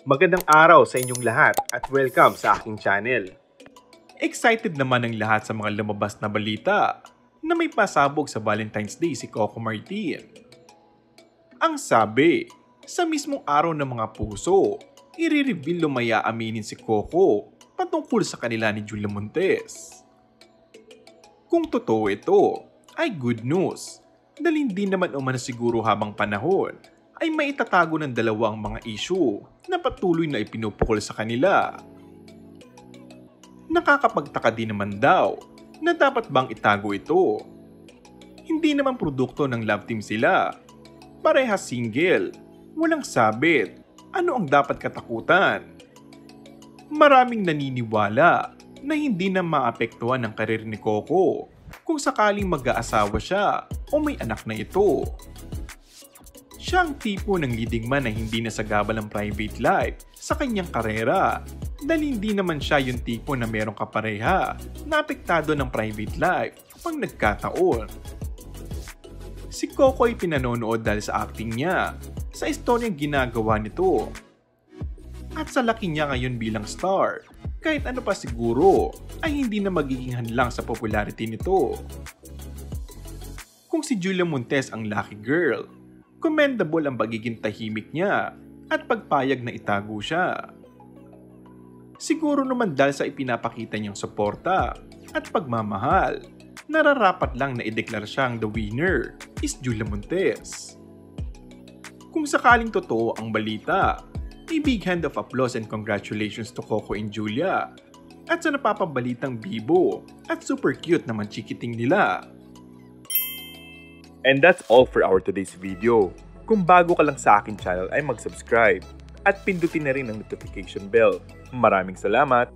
Magandang araw sa inyong lahat at welcome sa aking channel. Excited naman ang lahat sa mga lumabas na balita na may pasabog sa Valentine's Day si Coco Martin. Ang sabi, sa mismong araw ng mga puso, i-reveal lumaya aminin si Coco patungkol sa kanila ni Julia Montes. Kung totoo ito, ay good news dahil hindi naman umano siguro habang panahon ay maitatago ng dalawang mga issue na patuloy na ipinupukol sa kanila. Nakakapagtaka din naman daw na dapat bang itago ito. Hindi naman produkto ng love team sila. Parehas single, walang sabit. Ano ang dapat katakutan? Maraming naniniwala na hindi na maapektuhan ang karir ni Coco kung sakaling mag-aasawa siya o may anak na ito. Siya ang tipo ng leading man na hindi nasagabal ang private life sa kanyang karera dahil hindi naman siya yung tipo na merong kapareha na apektado ng private life pag nagkataon. Si Coco ay pinanonood dahil sa acting niya sa istoryang ginagawa nito. At sa laki niya ngayon bilang star, kahit ano pa siguro ay hindi na magiging hadlang sa popularity nito. Kung si Julia Montes ang lucky girl, commendable ang pagiging tahimik niya at pagpayag na itago siya. Siguro naman dahil sa ipinapakita niyang suporta at pagmamahal, nararapat lang na ideklara siyang the winner is Julia Montes. Kung sakaling totoo ang balita, a big hand of applause and congratulations to Coco and Julia at sa napapabalitang bibo at super cute naman chikiting nila. And that's all for our today's video. Kung bago ka lang sa akin channel ay mag-subscribe at pindutin na rin ang notification bell. Maraming salamat!